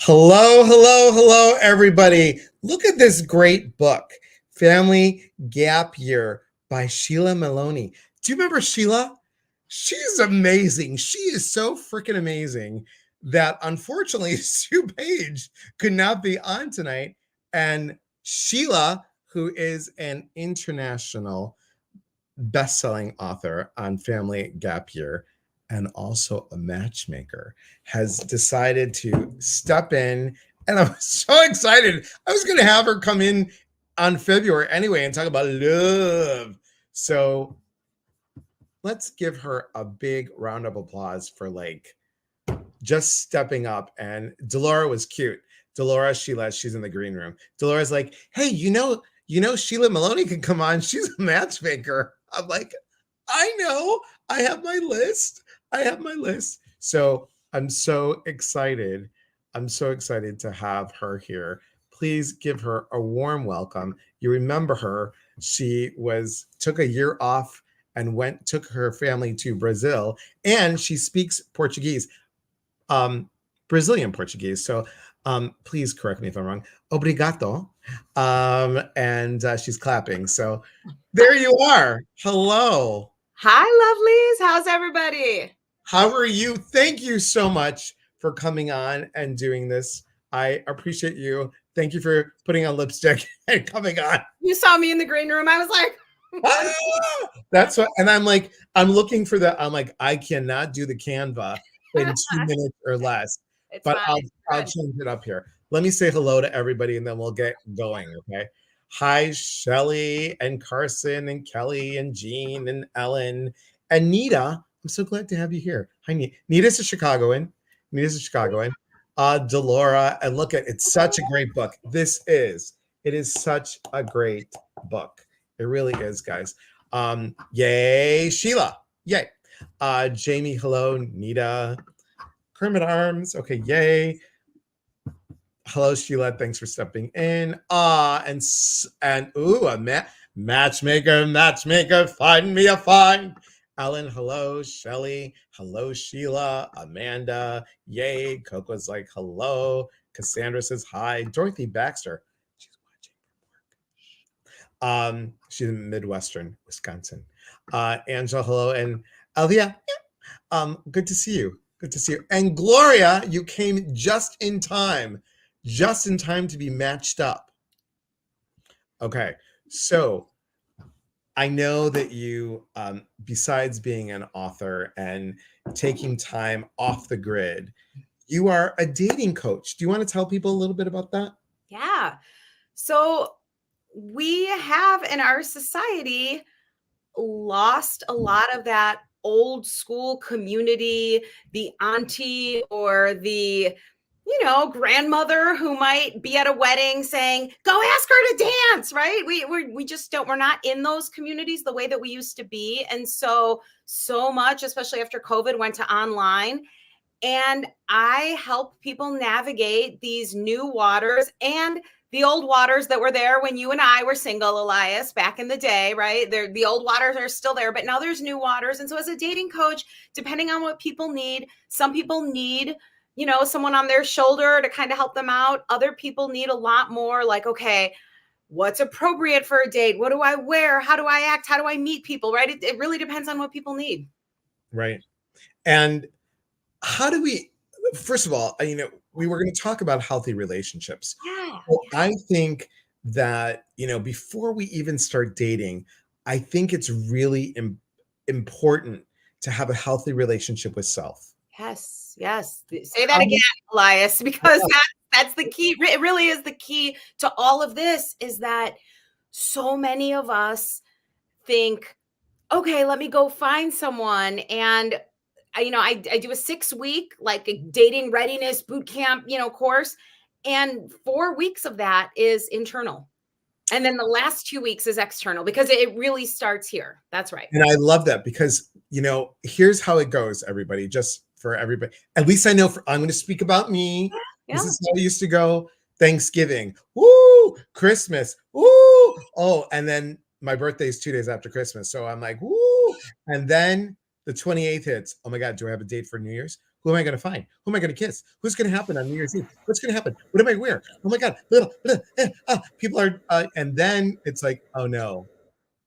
Hello, hello, hello, everybody. Look at this great book, Family Gap Year by Sheila Maloney. Do you remember Sheila? She's amazing. She is so freaking amazing that unfortunately Sue Paige could not be on tonight. And Sheila, who is an international best-selling author on Family Gap Year and also a matchmaker, has decided to step in, and I'm so excited. I was going to have her come in on February anyway and talk about love. So let's give her a big round of applause for just stepping up. And Delora was cute. Delora, she's in the green room. Delora's like, hey, Sheila Maloney can come on. She's a matchmaker. I'm like, I know. I have my list. So I'm so excited. I'm so excited to have her here. Please give her a warm welcome. You remember her. She took a year off and took her family to Brazil, and she speaks Portuguese, Brazilian Portuguese. So please correct me if I'm wrong. Obrigado. And she's clapping. So there you are. Hello. Hi, lovelies. How's everybody? How are you? Thank you so much for coming on and doing this. I appreciate you. Thank you for putting on lipstick and coming on. You saw me in the green room. I was like, that's what, and I'm like, I'm looking for that. I'm like, I cannot do the Canva in 2 minutes or less. But I'll change it up here. Let me say hello to everybody and then we'll get going, okay? Hi, Shelly and Carson and Kelly and Jean and Ellen and Nita. I'm so glad to have you here. Hi, Nita. Nita's a Chicagoan. Delora, and look at it's such a great book. It is such a great book. It really is, guys. Yay, Sheila. Yay. Jamie, hello, Nita. Kermit Arms. Okay, yay. Hello, Sheila. Thanks for stepping in. And ooh, a matchmaker, find me a find. Ellen, hello. Shelly, hello. Sheila, Amanda, yay. Coco's like, hello. Cassandra says hi. Dorothy Baxter, she's watching. She's in Midwestern Wisconsin. Angela, hello. And Alvia, good to see you. Good to see you. And Gloria, you came just in time to be matched up. Okay, so I know that you, besides being an author and taking time off the grid, you are a dating coach. Do you want to tell people a little bit about that? Yeah. So we have in our society lost a lot of that old school community, the auntie or the grandmother who might be at a wedding saying, go ask her to dance, right? We just don't, we're not in those communities the way that we used to be. And so much, especially after COVID, went to online. And I help people navigate these new waters and the old waters that were there when you and I were single, Elias, back in the day, right? The old waters are still there, but now there's new waters. And so as a dating coach, depending on what people need, some people need someone on their shoulder to kind of help them out. Other people need a lot more like, okay, what's appropriate for a date? What do I wear? How do I act? How do I meet people? Right? It really depends on what people need. Right. And how do we, first of all, we were going to talk about healthy relationships. Yeah. Well, I think that, before we even start dating, I think it's really important to have a healthy relationship with self. Yes. Say that again, Elias, because that's the key. It really is the key to all of this, is that so many of us think, okay, let me go find someone. And I do a 6-week like a dating readiness boot camp, course. And 4 weeks of that is internal. And then the last 2 weeks is external, because it really starts here. That's right. And I love that because, here's how it goes, everybody, just for everybody. At least I know I'm going to speak about me. Yeah. This is how it used to go. Thanksgiving. Woo! Christmas. Woo! Oh, and then my birthday is 2 days after Christmas. So I'm like, woo! And then The 28th hits. Oh my God, do I have a date for New Year's? Who am I going to find? Who am I going to kiss? Who's going to happen on New Year's Eve? What's going to happen? What am I wear? Oh my God. People are, and then it's like, oh no,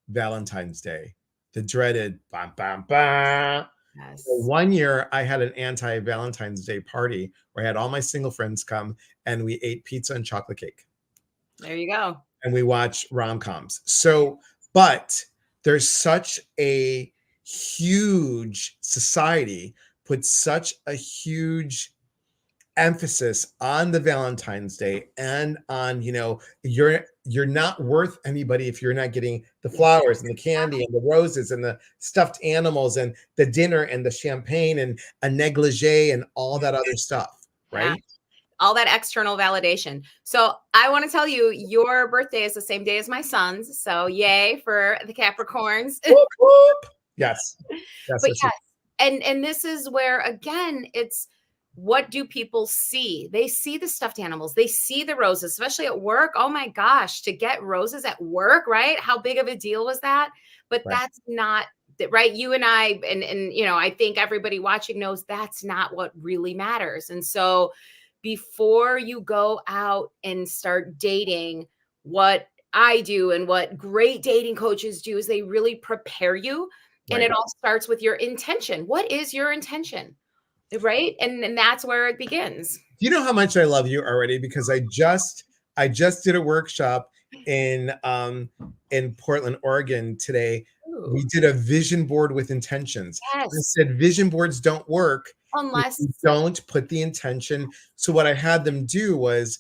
Valentine's Day, the dreaded bam, bam, bam. Yes. One year I had an anti-Valentine's Day party where I had all my single friends come and we ate pizza and chocolate cake. There you go. And we watch rom-coms. So, but there's such a huge society puts such a huge emphasis on the Valentine's Day and on, you're not worth anybody if you're not getting the flowers and the candy and the roses and the stuffed animals and the dinner and the champagne and a negligee and all that other stuff, right? Yeah. All that external validation. So I want to tell you, your birthday is the same day as my son's. So yay for the Capricorns. Whoop, whoop. Yes. But yes, and this is where, again, it's, what do people see? They see the stuffed animals. They see the roses, especially at work. Oh my gosh, to get roses at work, right? How big of a deal was that? But Right. that's not right. You and I, and I think everybody watching knows that's not what really matters. And so before you go out and start dating, what I do and what great dating coaches do is they really prepare you. And it all starts with your intention. What is your intention? Right. And that's where it begins. Do you know how much I love you already? Because I just did a workshop in Portland, Oregon today. Ooh. We did a vision board with intentions. Yes. I said vision boards don't work Unless if you don't put the intention. So what I had them do was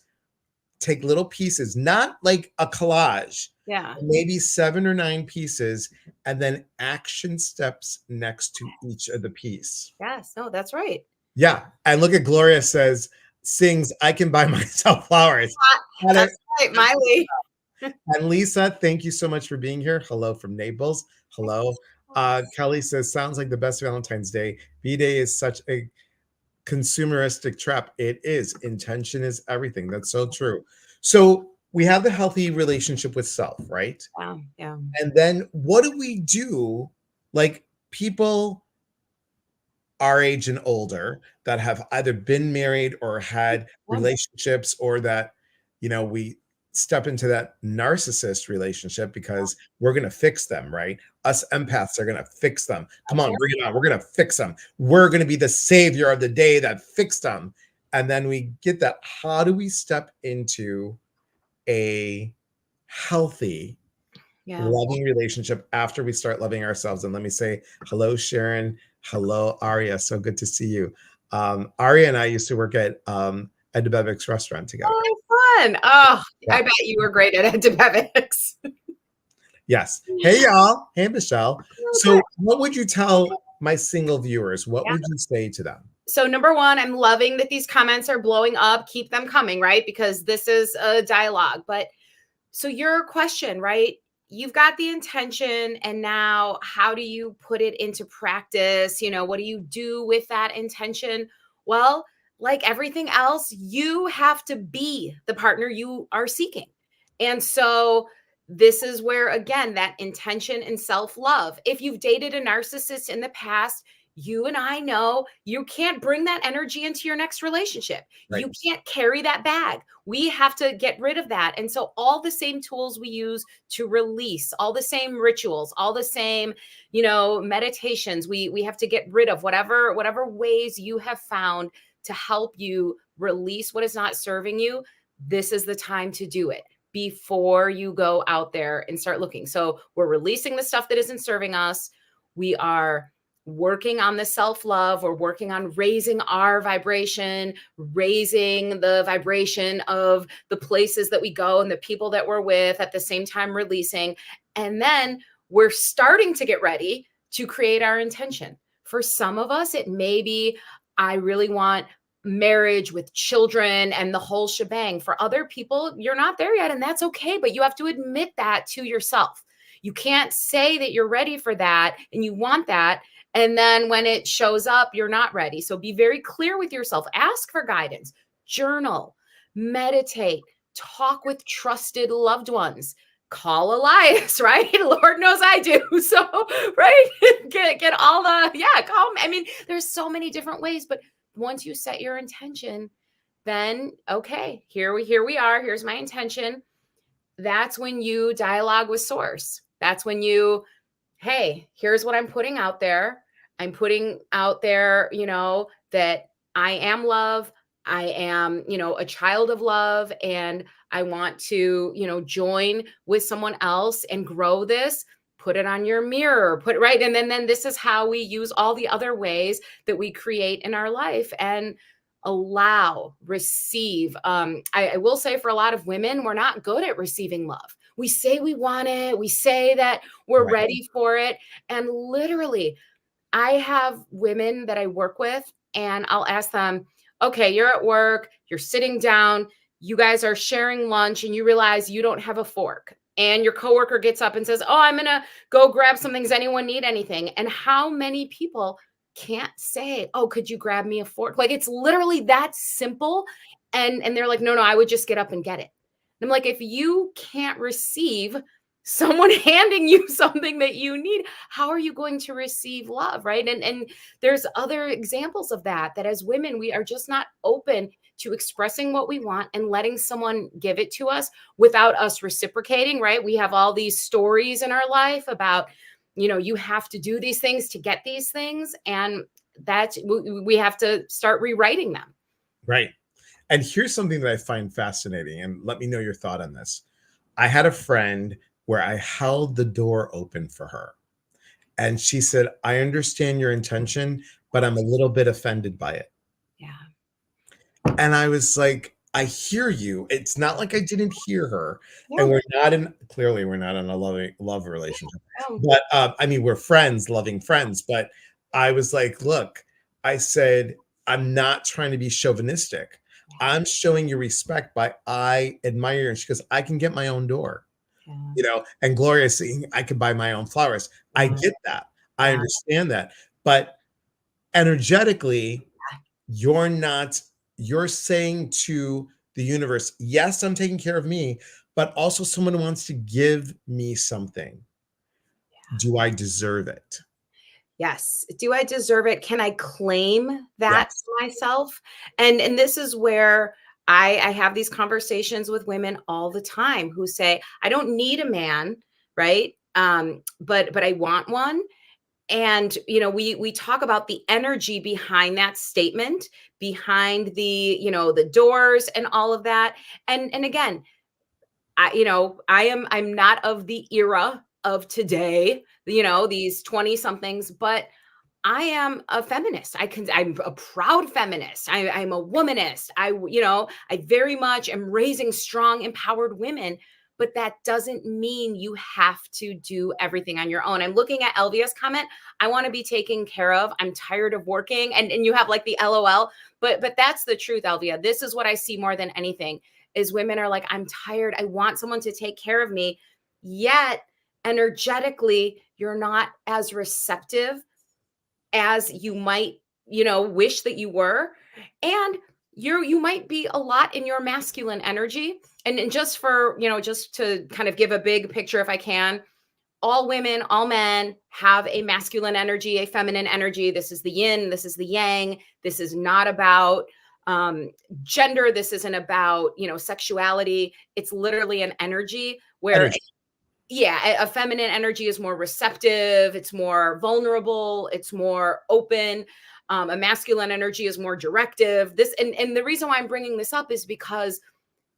take little pieces, not like a collage. Yeah. Maybe 7 or 9 pieces, and then action steps next to each of the piece. Yes. No, that's right. Yeah. And look at Gloria sings, I can buy myself flowers. That's right, Miley. And Lisa, thank you so much for being here. Hello from Naples. Hello. Kelly says, sounds like the best Valentine's Day. V-Day is such a consumeristic trap. It is. Intention is everything. That's so true. So we have the healthy relationship with self, right? Yeah. And then what do we do? Like people our age and older that have either been married or had relationships, or that, we step into that narcissist relationship because we're going to fix them, right? Us empaths are going to fix them. Come on, bring it on. We're going to fix them. We're going to be the savior of the day that fixed them. And then we get that. How do we step into a healthy, loving relationship after we start loving ourselves? And let me say hello, Sharon. Hello, Aria. So good to see you. Aria and I used to work at Debevic's restaurant together. Oh, fun. Oh, yeah. I bet you were great at Debevic's. Yes. Hey, y'all. Hey, Michelle. So what would you tell my single viewers? What would you say to them? So number one, I'm loving that these comments are blowing up. Keep them coming, right? Because this is a dialogue. But so your question, right? You've got the intention, and now how do you put it into practice? What do you do with that intention? Well, like everything else, you have to be the partner you are seeking. And so this is where, again, that intention and self-love. If you've dated a narcissist in the past, you and I know you can't bring that energy into your next relationship. Right. You can't carry that bag. We have to get rid of that. And so all the same tools we use to release, all the same rituals, all the same, meditations, we have to get rid of whatever ways you have found to help you release what is not serving you. This is the time to do it before you go out there and start looking. So we're releasing the stuff that isn't serving us. We are working on the self-love. We're working on raising our vibration, raising the vibration of the places that we go and the people that we're with, at the same time releasing. And then we're starting to get ready to create our intention. For some of us, it may be, I really want marriage with children and the whole shebang. For other people, you're not there yet, and that's okay, but you have to admit that to yourself. You can't say that you're ready for that and you want that, and then when it shows up, you're not ready. So be very clear with yourself. Ask for guidance, journal, meditate, talk with trusted loved ones. call Elias, right? Lord knows I do. So, right? Get all the, yeah, call me. I mean, there's so many different ways, but once you set your intention, then okay, here we are. Here's my intention. That's when you dialogue with source. That's when you, hey, here's what I'm putting out there. I'm putting out there, that I am love. I am, a child of love, and I want to, join with someone else and grow this. Put it on your mirror, put it right. And then this is how we use all the other ways that we create in our life and allow, receive. I will say for a lot of women, we're not good at receiving love. We say we want it. We say that we're Right. ready for it. And literally, I have women that I work with, and I'll ask them, okay, you're at work, you're sitting down, you guys are sharing lunch, and you realize you don't have a fork. And your coworker gets up and says, oh, I'm going to go grab something. Does anyone need anything? And how many people can't say, oh, could you grab me a fork? Like, it's literally that simple. And they're like, no, I would just get up and get it. And I'm like, if you can't receive someone handing you something that you need, how are you going to receive love, right? And there's other examples of that as women, we are just not open to expressing what we want and letting someone give it to us without us reciprocating, right? We have all these stories in our life about, you have to do these things to get these things, and that's, we have to start rewriting them. Right. And here's something that I find fascinating, and let me know your thought on this. I had a friend where I held the door open for her. And she said, I understand your intention, but I'm a little bit offended by it. Yeah. And I was like, I hear you. It's not like I didn't hear her. Yeah. And we're not in a love relationship. Oh. But I mean, we're friends, loving friends. But I was like, look, I said, I'm not trying to be chauvinistic. I'm showing you respect by I admire you. And she goes, I can get my own door. And Gloria saying, I could buy my own flowers. I get that. I understand that. But energetically, you're saying to the universe, yes, I'm taking care of me, but also someone wants to give me something. Do I deserve it? Yes. Do I deserve it? Can I claim that Yes. myself? And this is where I have these conversations with women all the time who say, I don't need a man, right? But I want one. And we talk about the energy behind that statement, behind the doors and all of that. And again, I'm not of the era of today, these 20 somethings, but I am a feminist. I'm a proud feminist. I'm a womanist. I very much am raising strong, empowered women, but that doesn't mean you have to do everything on your own. I'm looking at Elvia's comment. I want to be taken care of. I'm tired of working. And you have like the LOL, but that's the truth, Elvia. This is what I see more than anything is women are like, I'm tired. I want someone to take care of me. Yet energetically, you're not as receptive as you might, wish that you were. And you might be a lot in your masculine energy. And just for, just to kind of give a big picture, if I can, all women, all men have a masculine energy, a feminine energy. This is the yin, this is the yang. This is not about gender. This isn't about, sexuality. It's literally an energy where Energy. yeah, a feminine energy is more receptive, it's more vulnerable, it's more open. A masculine energy is more directive. And the reason why I'm bringing this up is because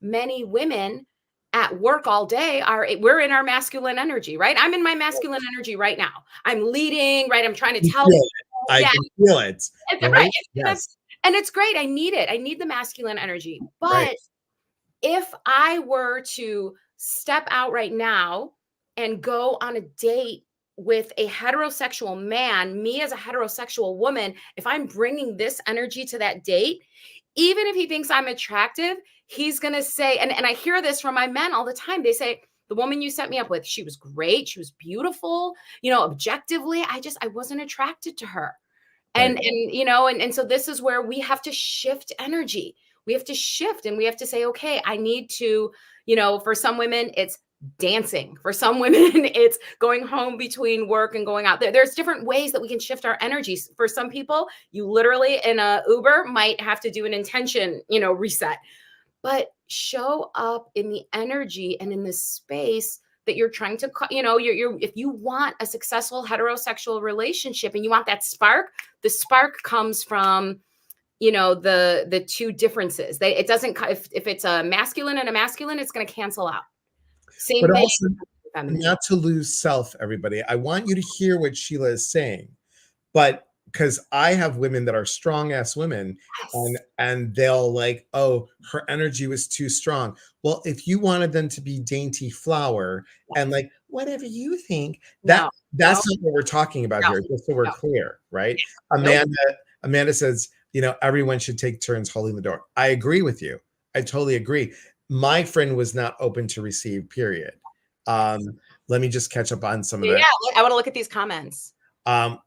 many women at work all day we're in our masculine energy, right? I'm in my masculine energy right now. I'm leading, right? I'm trying to tell people, I can feel it. right? Yes. And it's great. I need it. I need the masculine energy. But Right. if I were to step out right now and go on a date with a heterosexual man, me as a heterosexual woman, if I'm bringing this energy to that date, even if he thinks I'm attractive, he's going to say, and I hear this from my men all the time. They say, the woman you set me up with, she was great. She was beautiful. Objectively, I wasn't attracted to her. Right. And so this is where we have to shift energy. We have to shift and we have to say, okay, I need to, for some women, it's dancing. For some women, it's going home between work and going out. There's different ways that we can shift our energies. For some people, you literally in a Uber might have to do an intention, reset. But show up in the energy and in the space that you're trying to, you're if you want a successful heterosexual relationship and you want that spark, the spark comes from the two differences. It doesn't, if it's a masculine and a masculine, it's going to cancel out. Same But thing also, feminine. not to lose self, everybody. I want you to hear what Sheila is saying, but because I have women that are strong ass women, Yes. and they'll like, oh, her energy was too strong. Well, if you wanted them to be dainty flower and like whatever you think, No, that's no, not what we're talking about no, here, just so we're no. clear, right? Nope. Amanda says, everyone should take turns holding the door. I agree with you. I totally agree. My friend was not open to receive, period. Um, Let me just catch up on some of Yeah, that. I want to look at these comments. Um,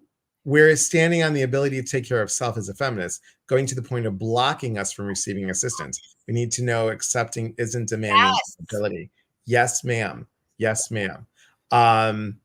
Whereas standing on the ability to take care of self as a feminist, going to the point of blocking us from receiving assistance. We need to know accepting isn't demanding Yes. ability. Yes, ma'am. Yes, ma'am. Um,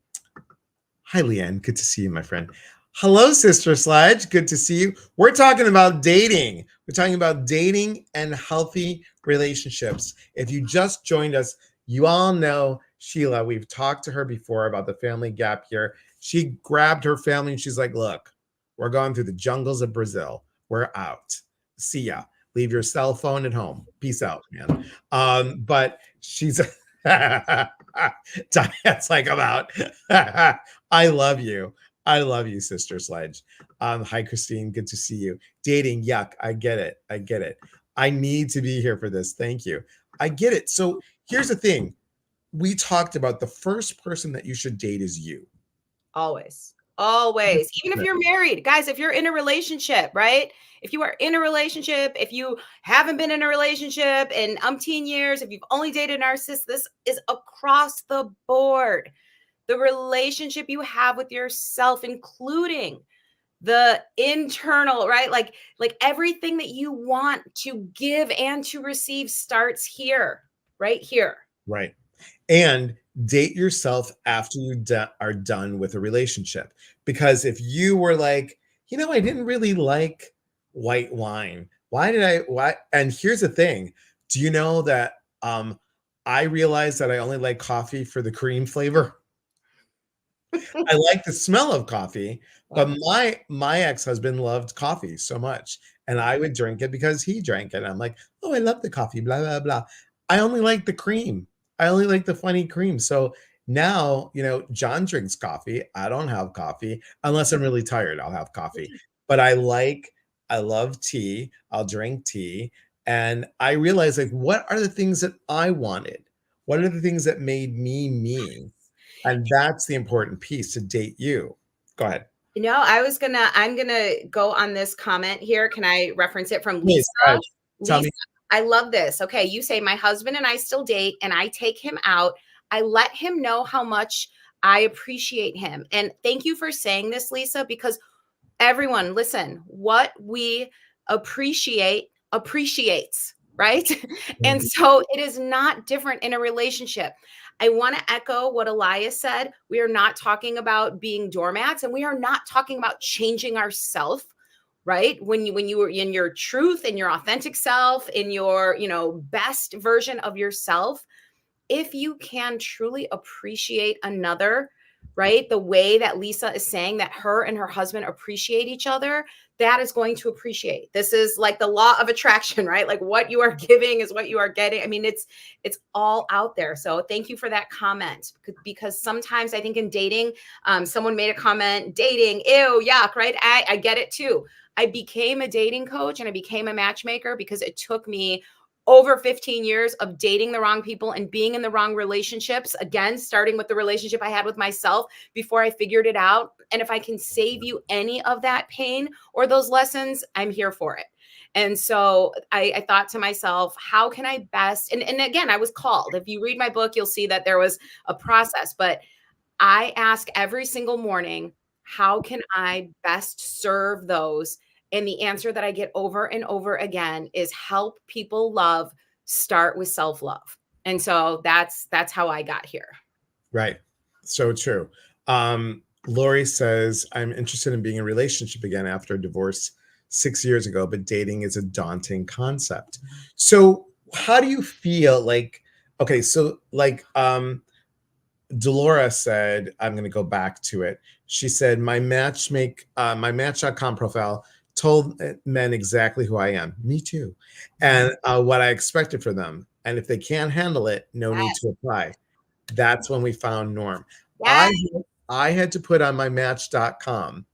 Hi, Leanne. Good to see you, my friend. Hello, Sister Sledge. Good to see you. We're talking about dating. We're talking about dating and healthy relationships. If you just joined us, you all know Sheila. We've talked to her before about the family gap year. She grabbed her family and she's like, look, we're going through the jungles of Brazil. We're out. See ya. Leave your cell phone at home. Peace out, man. But she's Diane's like, I'm out. I love you. I love you, Sister Sledge. Hi, Christine. Good to see you. Dating, yuck. I get it. I get it. I need to be here for this. Thank you. I get it. So here's the thing. We talked about the first person that you should date is you. Always. Always. Even if you're married, guys, if you're in a relationship, right? If you are in a relationship, if you haven't been in a relationship in umpteen years, if you've only dated narcissists, this is across the board. The relationship you have with yourself, including the internal, right? Like everything that you want to give and to receive starts here, right here. Right. And date yourself after you are done with a relationship. Because if you were like, I didn't really like white wine. Why? And here's the thing. Do you know that I realized that I only like coffee for the cream flavor? I like the smell of coffee, but my ex-husband loved coffee so much, and I would drink it because he drank it. I'm like, "Oh, I love the coffee, blah, blah, blah." I only like the cream. I only like the funny cream. So now, John drinks coffee. I don't have coffee unless I'm really tired. I'll have coffee. But I love tea. I'll drink tea. And I realized like what are the things that I wanted? What are the things that made me me? And that's the important piece to date you. Go ahead. I'm gonna go on this comment here. Can I reference it from Please, Lisa? guys, tell Lisa, me. I love this. Okay, you say my husband and I still date and I take him out. I let him know how much I appreciate him. And thank you for saying this, Lisa, because everyone, listen, what we appreciate appreciates, right? And so it is not different in a relationship. I want to echo what Elias said. We are not talking about being doormats and we are not talking about changing ourselves, right? When you are in your truth, in your authentic self, in your, best version of yourself, if you can truly appreciate another, right? The way that Lisa is saying that her and her husband appreciate each other, that is going to appreciate. This is like the law of attraction, right? Like what you are giving is what you are getting. I mean, it's all out there. So thank you for that comment, because sometimes I think in dating, someone made a comment, dating, ew, yuck, right? I get it too. I became a dating coach and I became a matchmaker because it took me over 15 years of dating the wrong people and being in the wrong relationships. Again, starting with the relationship I had with myself before I figured it out. And if I can save you any of that pain or those lessons, I'm here for it. And so I thought to myself, how can I best? And again, I was called. If you read my book, you'll see that there was a process, but I ask every single morning, how can I best serve those? And the answer that I get over and over again is help people love, start with self love. And so that's how I got here. Right. So true. Lori says, I'm interested in being in a relationship again after a divorce 6 years ago, but dating is a daunting concept. So how do you feel like, okay, so like Delora said, I'm going to go back to it. She said, my Match.com profile told men exactly who I am. Me too. And what I expected for them. And if they can't handle it, no need Yes. to apply. That's when we found Norm. I Yes. I had to put on my Match.com.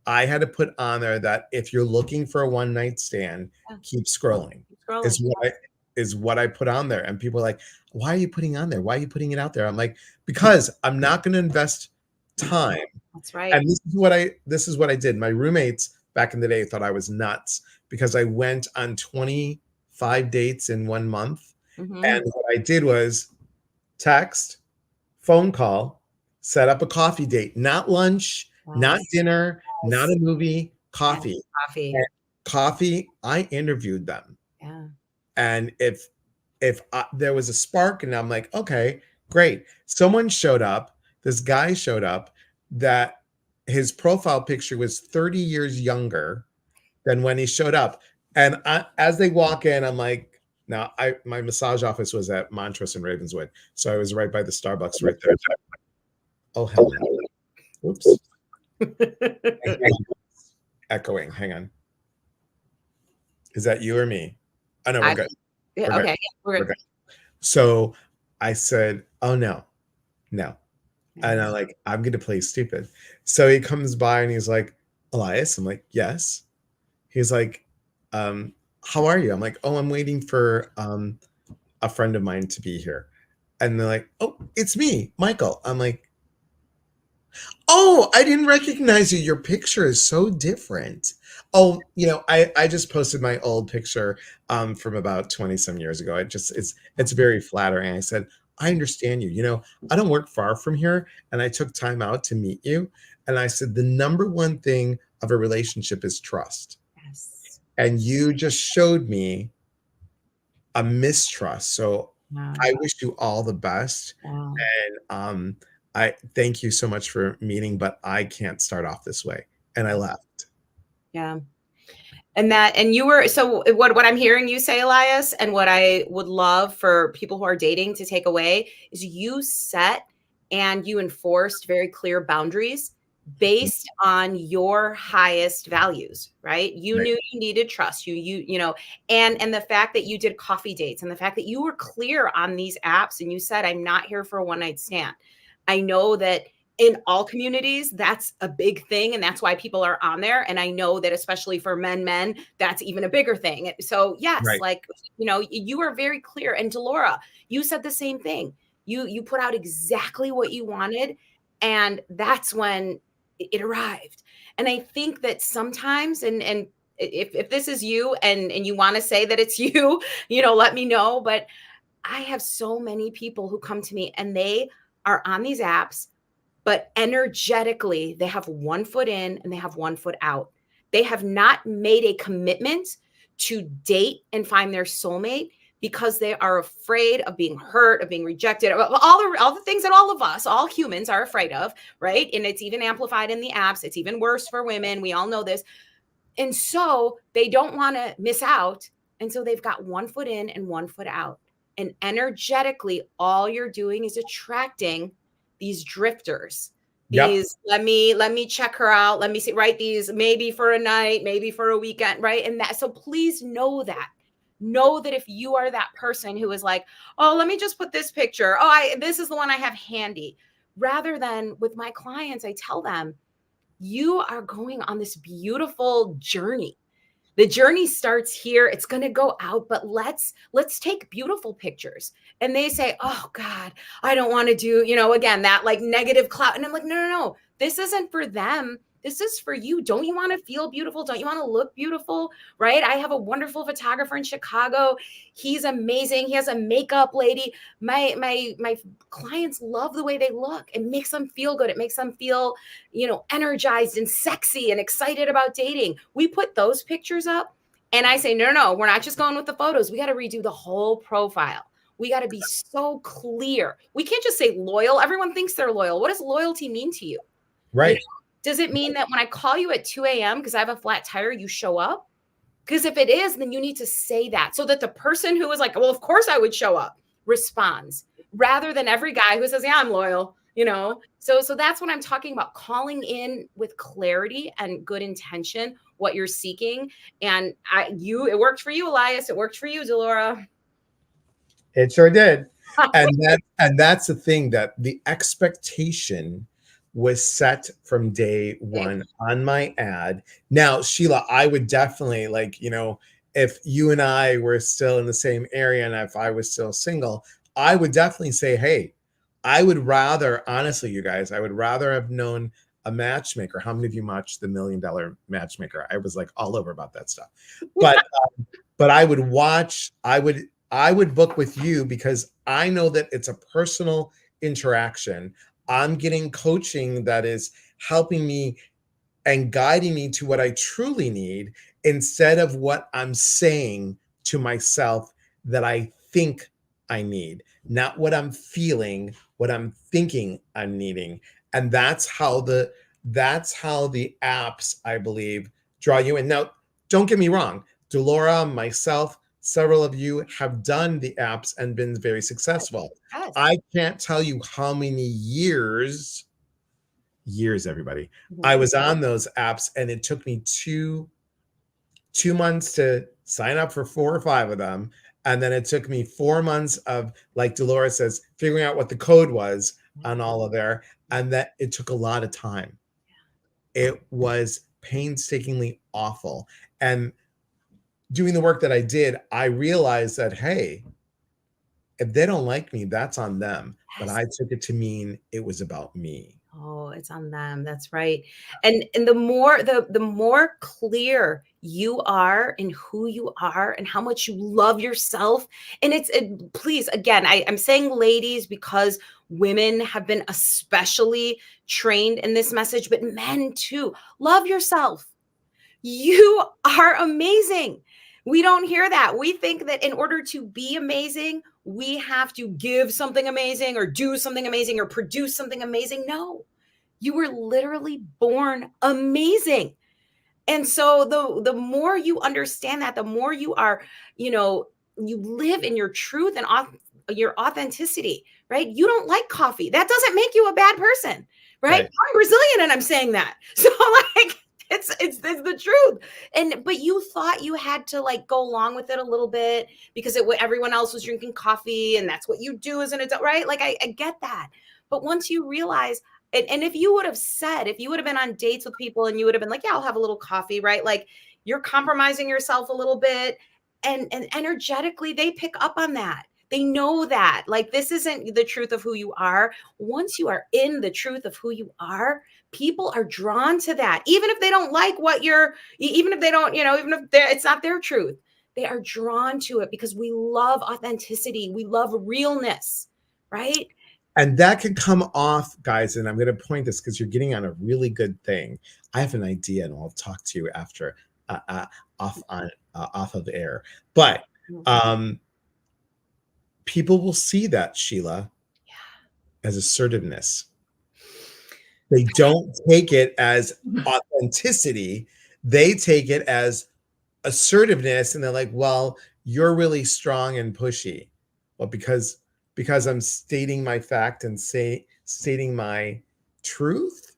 I had to put on there that if you're looking for a one night stand, Yeah. keep scrolling. Keep scrolling. Is what I put on there. And people are like, why are you putting on there? Why are you putting it out there? I'm like, because I'm not going to invest time. That's right. And this is what I did. My roommates back in the day thought I was nuts because I went on 25 dates in 1 month. Mm-hmm. And what I did was text, phone call, set up a coffee date, not lunch, not Yes. dinner, not Yes. a movie, Yes. coffee. Coffee. And coffee, I interviewed them. Yeah. And if there was a spark and I'm like, okay, great. Someone showed up, this guy showed up that his profile picture was 30 years younger than when he showed up. And as they walk in, I'm like, now my massage office was at Montrose and Ravenswood. So I was right by the Starbucks right there. Oh, hell. Oops. Echoing. Hang on. Is that you or me? Oh, no, we're good. Yeah, We're good. okay. We're We're good. So I said, oh, no. And I'm like, I'm going to play stupid. So he comes by and he's like, Elias? I'm like, yes. He's like, how are you? I'm like, oh, I'm waiting for a friend of mine to be here. And they're like, oh, it's me, Michael. I'm like, oh, I didn't recognize you. Your picture is so different. Oh, I just posted my old picture from about 20 some years ago. It's very flattering. I said, I understand you. I don't work far from here, and I took time out to meet you. And I said, the number one thing of a relationship is trust. Yes. And you just showed me a mistrust. So Wow. I wish you all the best. Wow. And I thank you so much for meeting, but I can't start off this way. And I left. Yeah. And you were, so what I'm hearing you say, Elias, and what I would love for people who are dating to take away is you set and you enforced very clear boundaries based on your highest values, right? You Right. knew you needed trust, and the fact that you did coffee dates and the fact that you were clear on these apps and you said, I'm not here for a one night stand. I know that in all communities, that's a big thing. And that's why people are on there. And I know that especially for men, that's even a bigger thing. So yes, Right. like, you are very clear. And Delora, you said the same thing. You put out exactly what you wanted. And that's when it arrived. And I think that sometimes, and if this is you and you want to say that it's you, let me know. But I have so many people who come to me and they are on these apps, but energetically, they have one foot in and they have one foot out. They have not made a commitment to date and find their soulmate because they are afraid of being hurt, of being rejected, all the things that all of us, all humans are afraid of, right? And it's even amplified in the apps. It's even worse for women. We all know this. And so they don't want to miss out. And so they've got one foot in and one foot out. And energetically, all you're doing is attracting these drifters. Yep. These, let me check her out. Let me see, right? These maybe for a night, maybe for a weekend, right? And that, so please know that. Know that if you are that person who is like, oh, let me just put this picture. Oh, this is the one I have handy. Rather than with my clients, I tell them, you are going on this beautiful journey. The journey starts here. It's going to go out, but let's take beautiful pictures. And they say, oh God, I don't want to do, again, that like negative cloud. And I'm like, no. This isn't for them. This is for you. Don't you want to feel beautiful? Don't you want to look beautiful? Right? I have a wonderful photographer in Chicago. He's amazing. He has a makeup lady. My clients love the way they look. It makes them feel good. It makes them feel, energized and sexy and excited about dating. We put those pictures up and I say, no, we're not just going with the photos. We got to redo the whole profile. We got to be so clear. We can't just say loyal. Everyone thinks they're loyal. What does loyalty mean to you? You know, Right. does it mean that when I call you at 2 a.m. because I have a flat tire, you show up? Because if it is, then you need to say that so that the person who is like, well, of course I would show up, responds, rather than every guy who says, yeah, I'm loyal, you know? So that's what I'm talking about, calling in with clarity and good intention, what you're seeking. And it worked for you, Elias. It worked for you, Delora. It sure did. And that's the thing, that the expectation was set from day one on my ad. Now, Sheila, I would definitely, like, if you and I were still in the same area and if I was still single, I would definitely say, hey, I would rather, honestly, you guys, I would rather have known a matchmaker. How many of you watched the $1 Million Matchmaker? I was like all over about that stuff. But but I would book with you because I know that it's a personal interaction. I'm getting coaching that is helping me and guiding me to what I truly need instead of what I'm saying to myself that I think I need, not what I'm feeling, what I'm thinking I'm needing. And that's how the apps, I believe, draw you in. Now, don't get me wrong, Delora, myself, several of you have done the apps and been very successful. Yes. I can't tell you how many years, everybody, I Mhm. was on those apps, and it took me two months to sign up for 4 or 5 of them, and then it took me 4 months of, like Dolores says, figuring out what the code was on all of there, and that it took a lot of time. It was painstakingly awful. And doing the work that I did, I realized that, hey, if they don't like me, that's on them. But Yes. I took it to mean it was about me. Oh, it's on them. That's right. And the more clear you are in who you are and how much you love yourself. And please, again, I'm saying ladies because women have been especially trained in this message, but men too. Love yourself. You are amazing. We don't hear that. We think that in order to be amazing, we have to give something amazing or do something amazing or produce something amazing. No, you were literally born amazing. And so the more you understand that, the more you are, you live in your truth and your authenticity, right? You don't like coffee. That doesn't make you a bad person, right? Right. I'm Brazilian and I'm saying that. So like it's the truth. But you thought you had to like go along with it a little bit because everyone else was drinking coffee and that's what you do as an adult, right? Like I get that. But once you realize and if you would have said, if you would have been on dates with people and you would have been like, yeah, I'll have a little coffee, right? Like you're compromising yourself a little bit. And energetically, they pick up on that. They know that like this isn't the truth of who you are. Once you are in the truth of who you are, people are drawn to that. Even if they don't like what even if they don't, even if it's not their truth, they are drawn to it because we love authenticity. We love realness, right? And that can come off, guys, and I'm going to point this because you're getting on a really good thing. I have an idea, and I'll talk to you after, off of air. But people will see that, Sheila, as assertiveness. They don't take it as authenticity. They take it as assertiveness, and they're like, well, you're really strong and pushy. Well, because I'm stating my fact and stating my truth.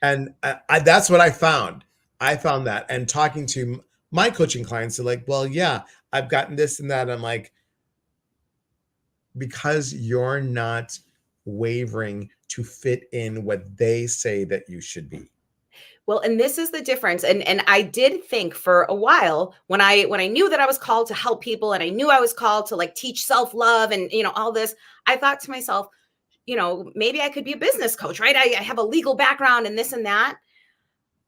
And that's what I found. I found that, and talking to my coaching clients, they're like, well, yeah, I've gotten this and that. I'm like, because you're not wavering to fit in what they say that you should be. Well, and this is the difference. And I did think for a while when I knew that I was called to help people and I knew I was called to like teach self-love and all this, I thought to myself, maybe I could be a business coach, right? I have a legal background and this and that.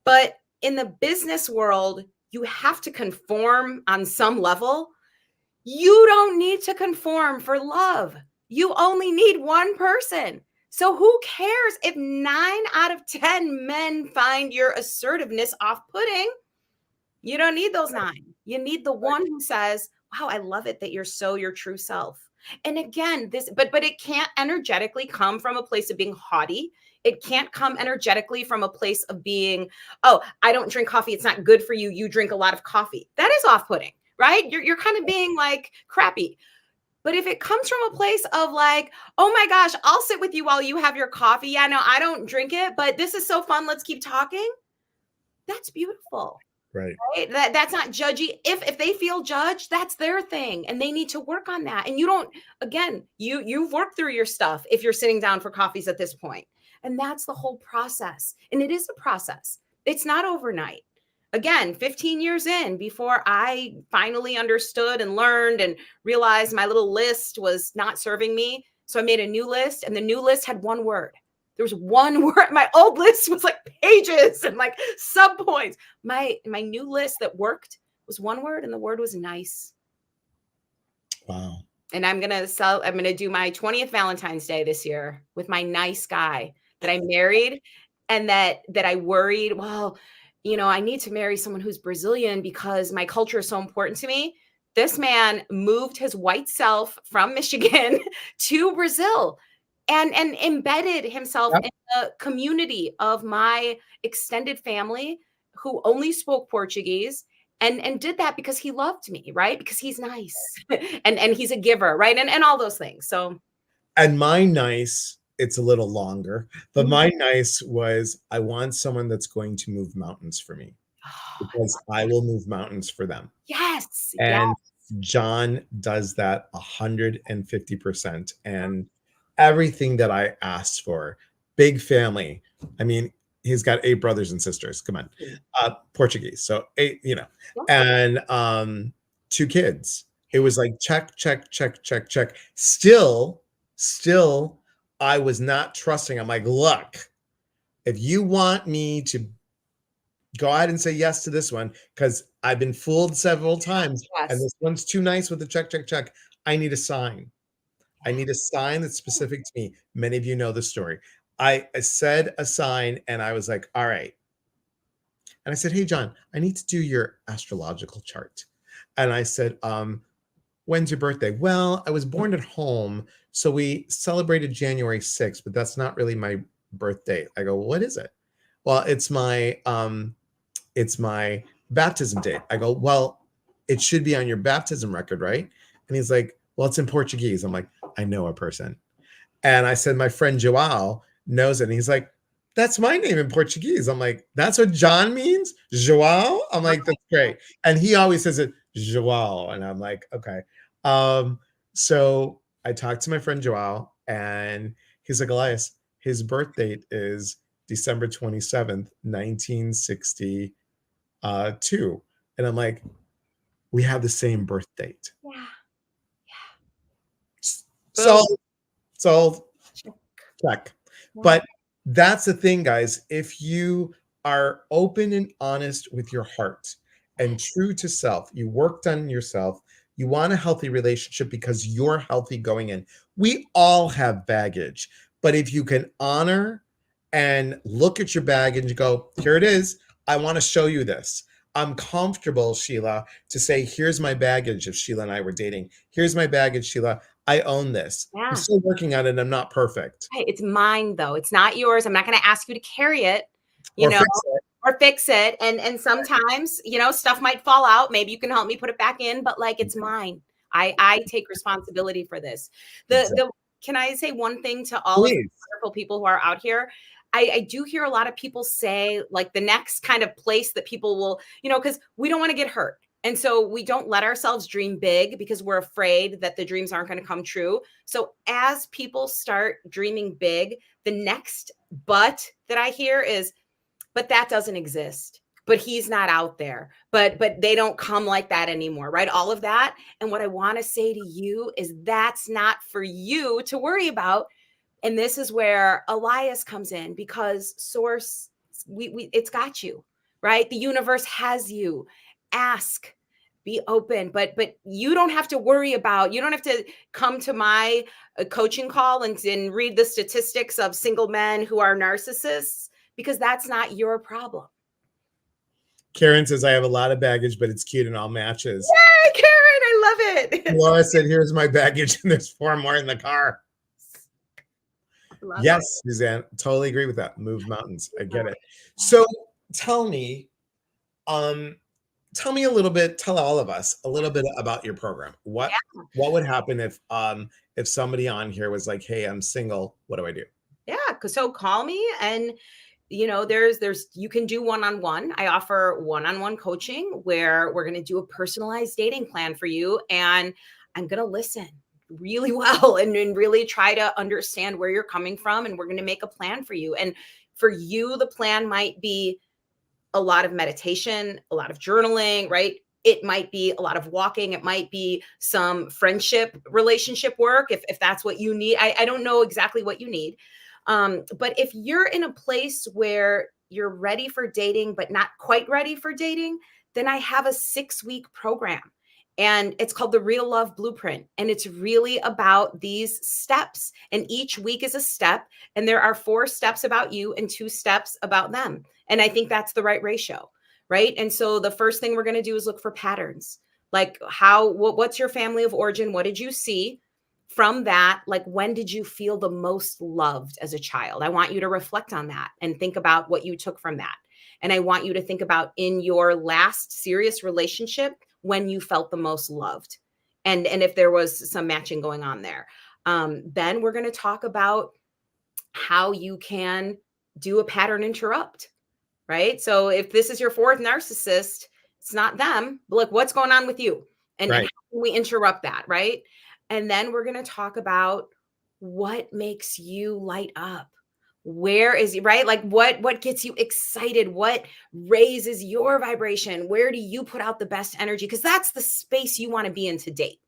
But in the business world, you have to conform on some level. You don't need to conform for love. You only need one person. So who cares if 9 out of 10 men find your assertiveness off-putting? You don't need those 9. You need the one who says, wow, I love it that you're so your true self. And again, but it can't energetically come from a place of being haughty. It can't come energetically from a place of being, oh, I don't drink coffee. It's not good for you. You drink a lot of coffee. That is off-putting, right? You're kind of being like crappy. But if it comes from a place of like, oh my gosh, I'll sit with you while you have your coffee. Yeah, no, I don't drink it, but this is so fun. Let's keep talking. That's beautiful. Right. Right? That's not judgy. If they feel judged, that's their thing, and they need to work on that. And you don't, again, you've worked through your stuff if you're sitting down for coffees at this point. And that's the whole process. And it is a process. It's not overnight. Again, 15 years in, before I finally understood and learned and realized my little list was not serving me. So I made a new list, and the new list had one word. There was one word. My old list was like pages and like sub points. My new list that worked was one word, and the word was nice. Wow. And I'm gonna do my 20th Valentine's Day this year with my nice guy that I married, and that I worried, well, I need to marry someone who's Brazilian because my culture is so important to me. This man moved his white self from Michigan to Brazil and embedded himself Yep. in the community of my extended family who only spoke Portuguese, and did that because he loved me, right? Because he's nice and he's a giver, right? And all those things. So And my nice, it's a little longer, but Mhm. my nice was I want someone that's going to move mountains for me Oh, because I will move mountains for them. yes, yes. And John does that 150%. And everything that I asked for, big family. I mean, he's got 8 brothers and sisters. Come on. Mm. Portuguese. So 8, Yeah. and 2 kids. It was like check, check, check, check, check. Still, I was not trusting. I'm like, look, if you want me to go ahead and say yes to this one, because I've been fooled several times, and Yes. this one's too nice with the check, check, check. I need a sign. I need a sign that's specific to me. Many of you know the story. I said a sign, and I was like, all right. And I said, hey, John, I need to do your astrological chart. And I said, when's your birthday? Well, I was born at home, so we celebrated January 6th, but that's not really my birthday. I go, well, what is it? Well, it's my baptism date. I go, well, it should be on your baptism record, right? And he's like, well, it's in Portuguese. I'm like, I know a person. And I said, my friend Joao knows it. And he's like, that's my name in Portuguese. I'm like, that's what John means? Joao? I'm like, that's great. And he always says it, Joao. And I'm like, okay. So I talked to my friend Joao, and he's like, Elias, his birth date is December 27th, 1962. And I'm like, we have the same birth date. Yeah. Boom. So, check. Yeah. But that's the thing, guys. If you are open and honest with your heart and true to self, you worked on yourself, you want a healthy relationship because you're healthy going in. We all have baggage, but if you can honor and look at your baggage and go, here it is, I want to show you this. I'm comfortable, Sheila, to say, here's my baggage if Sheila and I were dating. Here's my baggage, Sheila. I own this. I'm Yeah. still working on it. I'm not perfect. Hey, it's mine though. It's not yours. I'm not going to ask you to carry it, you Or know, fix it. or fix it. And sometimes, stuff might fall out. Maybe you can help me put it back in, but like it's mine. I take responsibility for this. Exactly. The Can I say one thing to all of the Please. wonderful people who are out here? I do hear a lot of people say like the next kind of place that people will, because we don't want to get hurt. And so we don't let ourselves dream big because we're afraid that the dreams aren't going to come true. So as people start dreaming big, the next but that I hear is, but that doesn't exist. But he's not out there. But they don't come like that anymore, right? All of that. And what I want to say to you is that's not for you to worry about. And this is where Elias comes in, because source, it's got you, right? The universe has you. Ask, be open, but you don't have to worry about, you don't have to come to my coaching call and read the statistics of single men who are narcissists, because that's not your problem. Karen says I have a lot of baggage, but it's cute and all matches. Yay, Karen, I love it. Laura said, "Here's my baggage, and there's 4 more in the car." Love Yes, it. Suzanne, totally agree with that. Move mountains. I get it. So tell me, um, tell me a little bit, tell all of us a little bit about your program. What would happen if somebody on here was like, "Hey, I'm single. What do I do?" Yeah, so call me, and there's you can do one-on-one. I offer one-on-one coaching where we're going to do a personalized dating plan for you, and I'm going to listen really well and really try to understand where you're coming from, and we're going to make a plan for you. And for you, the plan might be a lot of meditation, a lot of journaling, right? It might be a lot of walking. It might be some friendship, relationship work if that's what you need. I don't know exactly what you need. But if you're in a place where you're ready for dating, but not quite ready for dating, then I have a 6-week program. And it's called the Real Love Blueprint. And it's really about these steps. And each week is a step. And there are 4 steps about you and 2 steps about them. And I think that's the right ratio, right? And so the first thing we're going to do is look for patterns. Like what's your family of origin? What did you see? From that, like, when did you feel the most loved as a child? I want you to reflect on that and think about what you took from that. And I want you to think about in your last serious relationship when you felt the most loved, and if there was some matching going on there. Then we're going to talk about how you can do a pattern interrupt, right? So if this is your 4th narcissist, it's not them, but like, what's going on with you? And Right. how can we interrupt that, right? And then we're going to talk about what makes you light up. Where is right? Like what gets you excited? What raises your vibration? Where do you put out the best energy? Because that's the space you want to be in to date.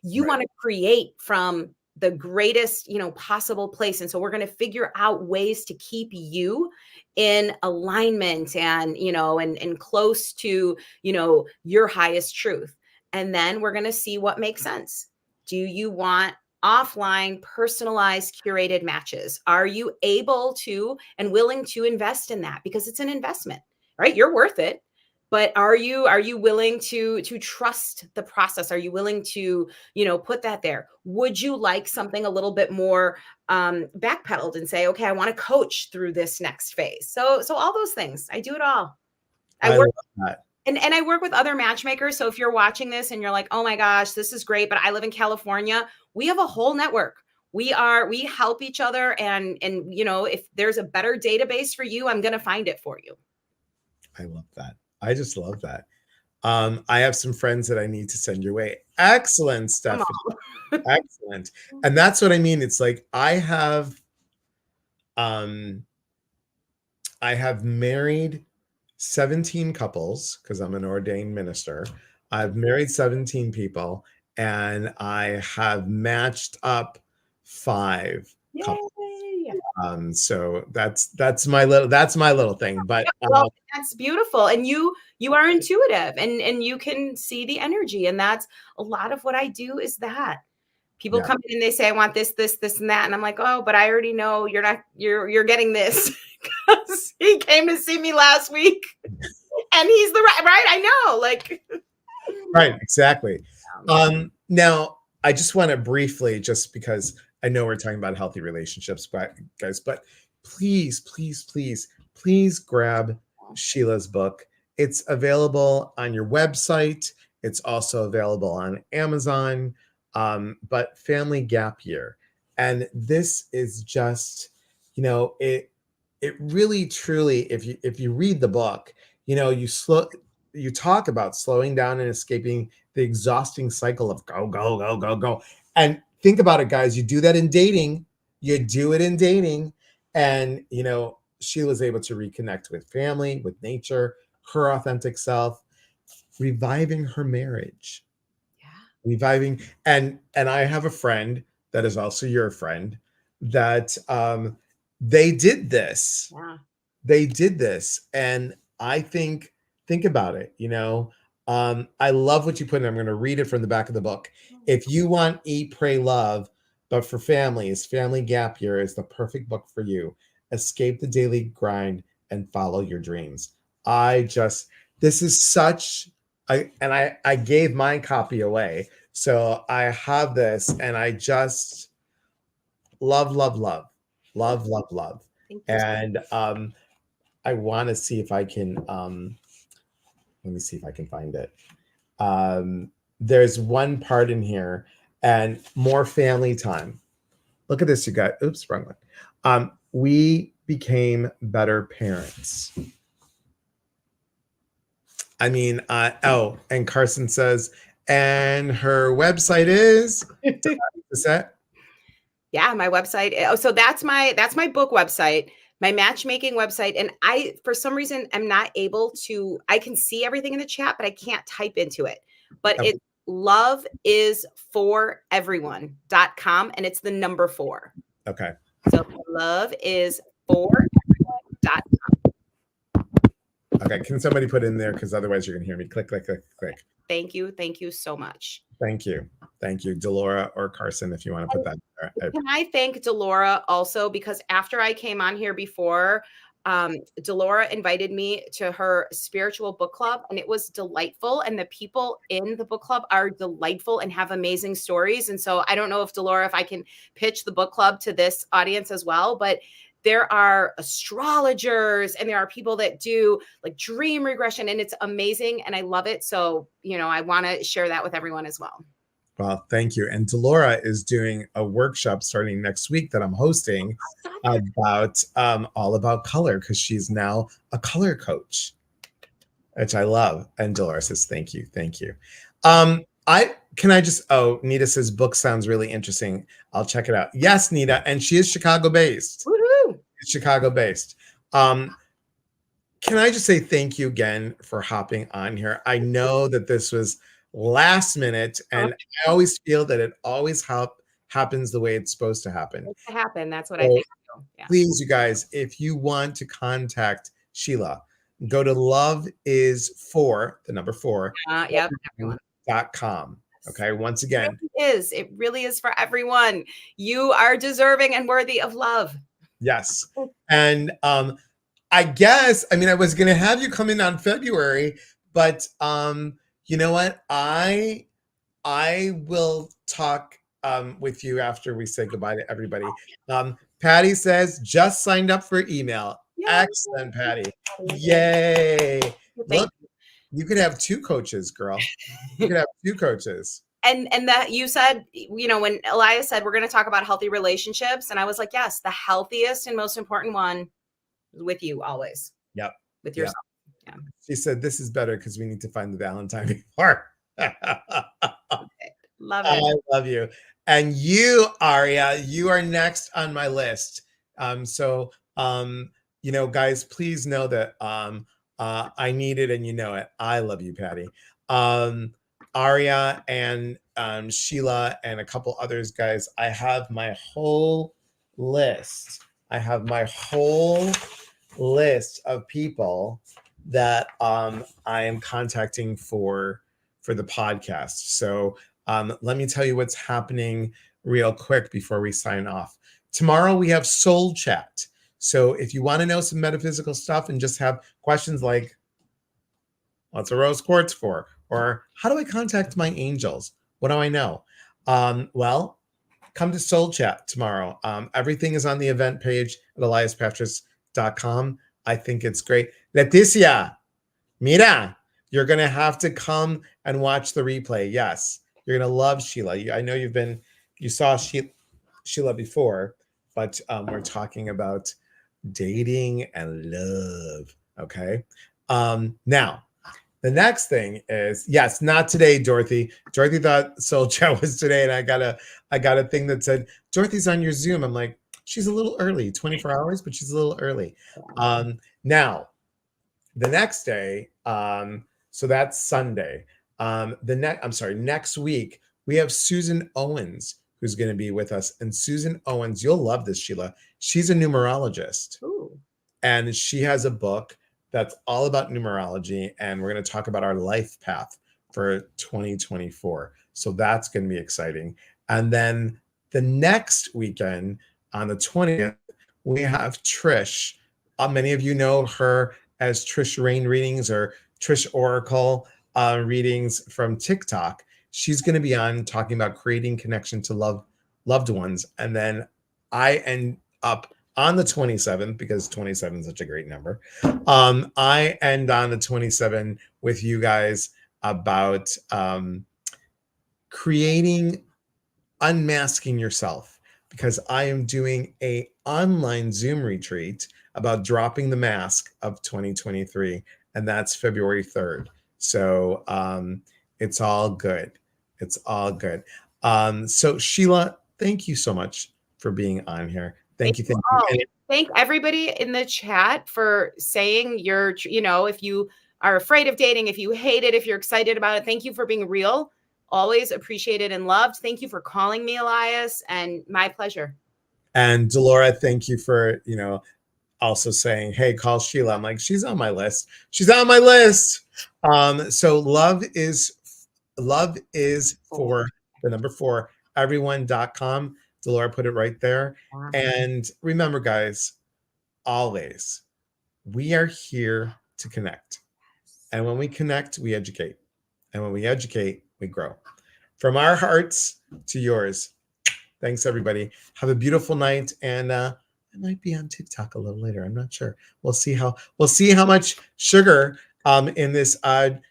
You Right. want to create from the greatest, possible place. And so we're going to figure out ways to keep you in alignment and close to, your highest truth. And then we're going to see what makes sense. Do you want offline, personalized, curated matches? Are you able to and willing to invest in that? Because it's an investment, right? You're worth it. But are you willing to trust the process? Are you willing to put that there? Would you like something a little bit more backpedaled and say, okay, I want to coach through this next phase? So all those things, I do it all. I I work love that. and I work with other matchmakers. So if you're watching this and you're like, oh my gosh, this is great, but I live in California, we have a whole network. We help each other, and if there's a better database for you, I'm going to find it for you. I love that. I just love that. I have some friends that I need to send your way. Excellent, Come Stephanie. on. Excellent. And that's what I mean. It's like um I have married 17 couples because I'm an ordained minister. I've married 17 people and I have matched up 5 couples. Yay. So that's my little thing. But Well, that's beautiful. And you are intuitive, and you can see the energy. And that's a lot of what I do is that. People yeah, come in and they say, I want this, this, this, and that. And I'm like, oh, but I already know you're getting this because he came to see me last week and he's the right. I know. Like, right, exactly. Now I just want to briefly, just because I know we're talking about healthy relationships, but guys, but please, please, please, please grab Sheila's book. It's available on your website. It's also available on Amazon. But Family Gap Year, and this is just, it really truly, if you read the book, you talk about slowing down and escaping the exhausting cycle of go, go, go, go, go. And think about it, guys. You do that in dating. You do it in dating. And, Sheila's able to reconnect with family, with nature, her authentic self, reviving her marriage. yeah, Reviving. And I have a friend that is also your friend that they did this. yeah, They did this. And I think about it, I love what you put in. I'm going to read it from the back of the book. If you want Eat, Pray, Love, but for families, Family Gap Year is the perfect book for you. Escape the daily grind and follow your dreams. This is such I gave my copy away. So I have this and I just love, love, love, love, love, love. Thank you. And I want to see if I can let me see if I can find it. There's one part in here and more family time. Look at this, you guys. Oops, wrong one. We became better parents. I mean, oh, and Carson says, and her website is that? Yeah, my website. Oh, so that's my book website, my matchmaking website. And I, for some reason, am not able to, I can see everything in the chat, but I can't type into it. But Okay. it's loveisforeveryone.com and it's the number 4. Okay. So loveisforeveryone.com. Okay. Can somebody put in there? Because otherwise you're gonna hear me click, click, click, click. Thank you. Thank you so much. Thank you. Thank you, Delora or Carson, if you want to put that there. Can I thank Delora also? Because after I came on here before, Delora invited me to her spiritual book club, and it was delightful. And the people in the book club are delightful and have amazing stories. And so I don't know if Delora, if I can pitch the book club to this audience as well, but there are astrologers and there are people that do like dream regression, and it's amazing. And I love it. So, I want to share that with everyone as well. Well, thank you. And Delora is doing a workshop starting next week that I'm hosting about all about color, because she's now a color coach, which I love. And Delora says, thank you. Thank you. Nita says book sounds really interesting. I'll check it out. Yes, Nita. And she is Chicago based. Woohoo! Chicago based. Can I just say thank you again for hopping on here? I know that this was last minute, and I always feel that it always happens the way it's supposed to happen. It's to happen. That's what I think. Yeah. Please, you guys, if you want to contact Sheila, go to loveis4.com. Okay. Once again, it really is for everyone. You are deserving and worthy of love. Yes. And I guess, I was going to have you come in on February, but you know what? I will talk with you after we say goodbye to everybody. Patty says, just signed up for email. Yay. Excellent, Patty. Yay. Look, you could have 2 coaches, girl. You could have 2 coaches. And that you said, when Elias said, we're going to talk about healthy relationships. And I was like, yes, the healthiest and most important one is with you always. Yep. With yourself. Yeah. She said, this is better because we need to find the Valentine before. Love it. I love you. And you, Aria, you are next on my list. Guys, please know that I need it and you know it. I love you, Patty. Aria and Sheila and a couple others, guys. I have my whole list. of people that I am contacting for the podcast. So let me tell you what's happening real quick before we sign off. Tomorrow we have Soul Chat. So if you want to know some metaphysical stuff and just have questions like, what's a rose quartz for? Or how do I contact my angels? What do I know? Well, come to Soul Chat tomorrow. Everything is on the event page at eliaspatras.com. I think it's great. Leticia, mira, you're going to have to come and watch the replay. Yes, you're going to love Sheila. I know you saw Sheila before, but we're talking about dating and love. Okay. Now, the next thing is, yes, not today, Dorothy. Dorothy thought Soul Chat was today, and I got a thing that said, Dorothy's on your Zoom. I'm like, she's a little early, 24 hours, but she's a little early. Now, the next day, so that's Sunday. Next week, we have Susan Owens, who's going to be with us. And Susan Owens, you'll love this, Sheila. She's a numerologist. Ooh. And she has a book that's all about numerology, and we're going to talk about our life path for 2024. So that's going to be exciting. And then the next weekend, on the 20th, we have Trish. Many of you know her as Trish Rain Readings or Trish Oracle readings from TikTok. She's going to be on talking about creating connection to loved ones. And then I end up on the 27th, because 27 is such a great number. I end on the 27th with you guys about creating, unmasking yourself, because I am doing a online Zoom retreat about dropping the mask of 2023, and that's February 3rd. So it's all good. It's all good. So Sheila, thank you so much for being on here. Thank you. Thank you. Oh, thank everybody in the chat for saying if you are afraid of dating, if you hate it, if you're excited about it, thank you for being real. Always appreciated and loved. Thank you for calling me, Elias, and my pleasure. And Delora, thank you for, also saying, hey, call Sheila. I'm like, she's on my list. She's on my list. So love is for the number 4, everyone.com. Delora put it right there. And remember, guys, always, we are here to connect. And when we connect, we educate. And when we educate, we grow. From our hearts to yours. Thanks, everybody. Have a beautiful night. And I might be on TikTok a little later. I'm not sure. We'll see how much sugar in this Thai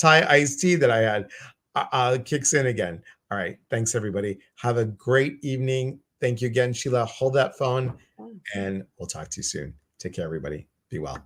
iced tea that I had kicks in again. All right. Thanks, everybody. Have a great evening. Thank you again, Sheila. Hold that phone, and we'll talk to you soon. Take care, everybody. Be well.